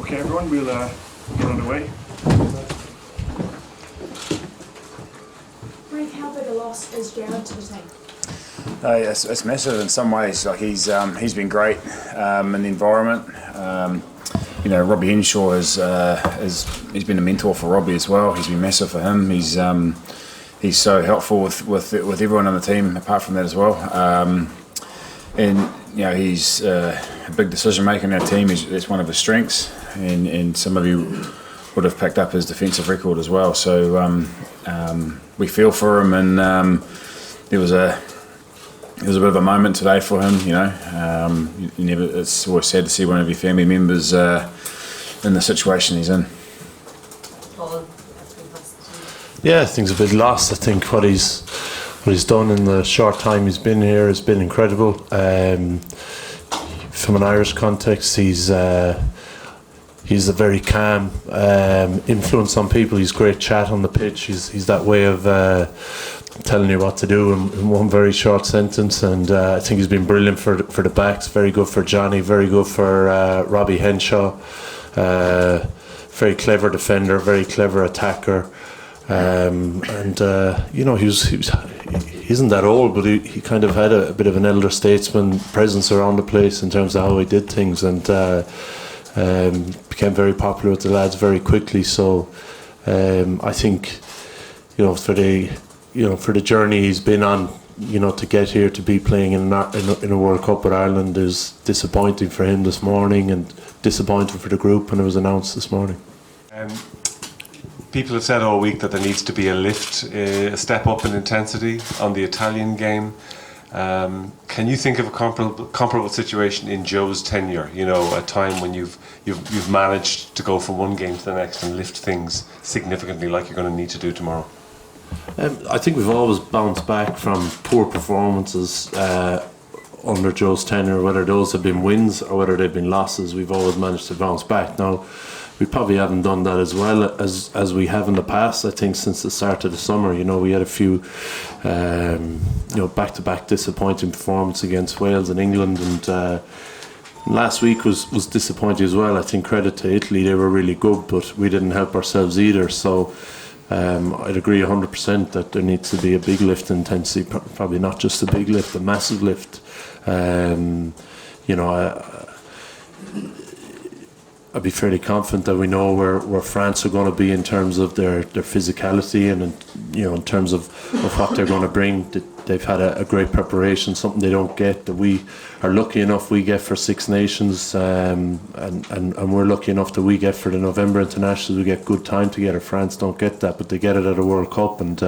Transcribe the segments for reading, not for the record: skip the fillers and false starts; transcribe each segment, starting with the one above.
Okay, everyone, we'll get underway. Greg, how big a loss is Jared to the team? It's massive in some ways. Like he's been great in the environment. Robbie Henshaw he's been a mentor for Robbie as well. He's been massive for him. He's so helpful with everyone on the team. Apart from that as well, he's a big decision maker in our team. It's one of his strengths, and some of you would have picked up his defensive record as well. So we feel for him, and there was a bit of a moment today for him. It's always sad to see one of your family members in the situation he's in. Yeah, I think it's a big loss. I think what he's done in the short time he's been here has been incredible. From an Irish context, he's a very calm influence on people. He's great chat on the pitch. He's that way of telling you what to do in one very short sentence, and I think he's been brilliant for the backs. Very good for Johnny. Very good for Robbie Henshaw. Very clever defender. Very clever attacker. He isn't that old, but he kind of had a bit of an elder statesman presence around the place in terms of how he did things, and became very popular with the lads very quickly. So I think for the journey he's been on, to get here to be playing in a World Cup with Ireland is disappointing for him this morning, and disappointing for the group when it was announced this morning. People have said all week that there needs to be a lift, a step up in intensity on the Italian game. Can you think of a comparable situation in Joe's tenure? A time when you've managed to go from one game to the next and lift things significantly, like you're going to need to do tomorrow. I think we've always bounced back from poor performances under Joe's tenure, whether those have been wins or whether they've been losses. We've always managed to bounce back. Now, we probably haven't done that as well as we have in the past. I think since the start of the summer, we had a few back-to-back disappointing performances against Wales and England, and last week was disappointing as well. I think credit to Italy, they were really good, but we didn't help ourselves either. So I'd agree 100% that there needs to be a big lift in intensity, probably not just a big lift, a massive lift. I'd be fairly confident that we know where France are going to be in terms of their physicality, and in terms of what they're going to bring. They've had a great preparation, something they don't get, that we are lucky enough we get for Six Nations, and we're lucky enough that we get for the November internationals. We get good time together. France don't get that, but they get it at a World Cup, and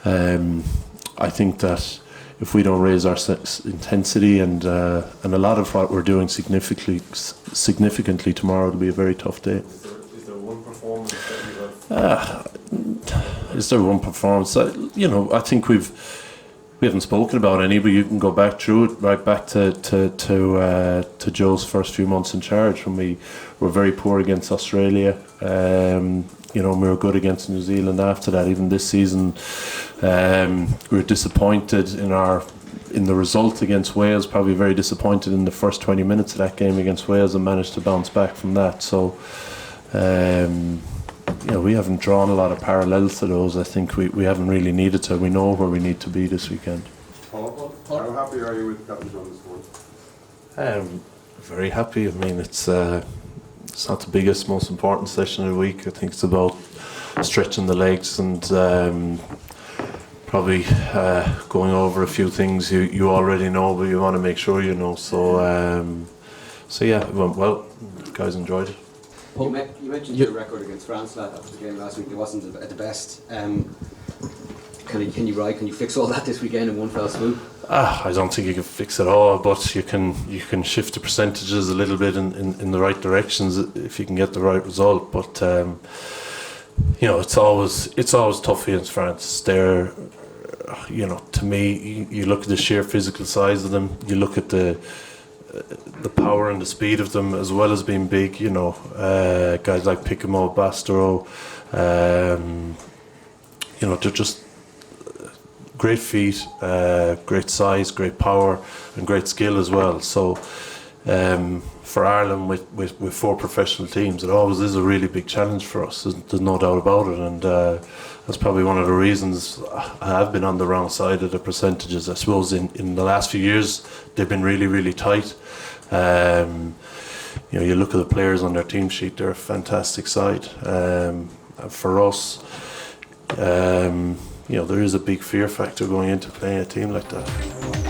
I think that if we don't raise our intensity and a lot of what we're doing significantly tomorrow, it'll be a very tough day. Is there one performance that you have? Is there one performance? I think we haven't spoken about any, but you can go back through it, right back to Joe's first few months in charge, when we were very poor against Australia. We were good against New Zealand after that. Even this season, we were disappointed in the result against Wales. Probably very disappointed in the first 20 minutes of that game against Wales, and managed to bounce back from that. So, we haven't drawn a lot of parallels to those. I think we haven't really needed to. We know where we need to be this weekend. Paul, how happy are you with Captain John this morning? Very happy. I mean, it's not the biggest, most important session of the week. I think it's about stretching the legs and probably going over a few things you already know, but you want to make sure you know. So yeah, it went well. The guys enjoyed it. You mentioned your record against France after the game last week. It wasn't at the best. Can you fix all that this weekend in one fell swoop? I don't think you can fix it all, but you can shift the percentages a little bit in the right directions if you can get the right result. But it's always tough against France. They're, to me, you look at the sheer physical size of them. You look at the power and the speed of them, as well as being big. Guys like Piccamo, Bastero. They're just great feet, great size, great power, and great skill as well. So for Ireland with 4 professional teams, it always is a really big challenge for us. There's no doubt about it, and that's probably one of the reasons I have been on the wrong side of the percentages. I suppose in the last few years they've been really, really tight. You look at the players on their team sheet; they're a fantastic side. For us, there is a big fear factor going into playing a team like that.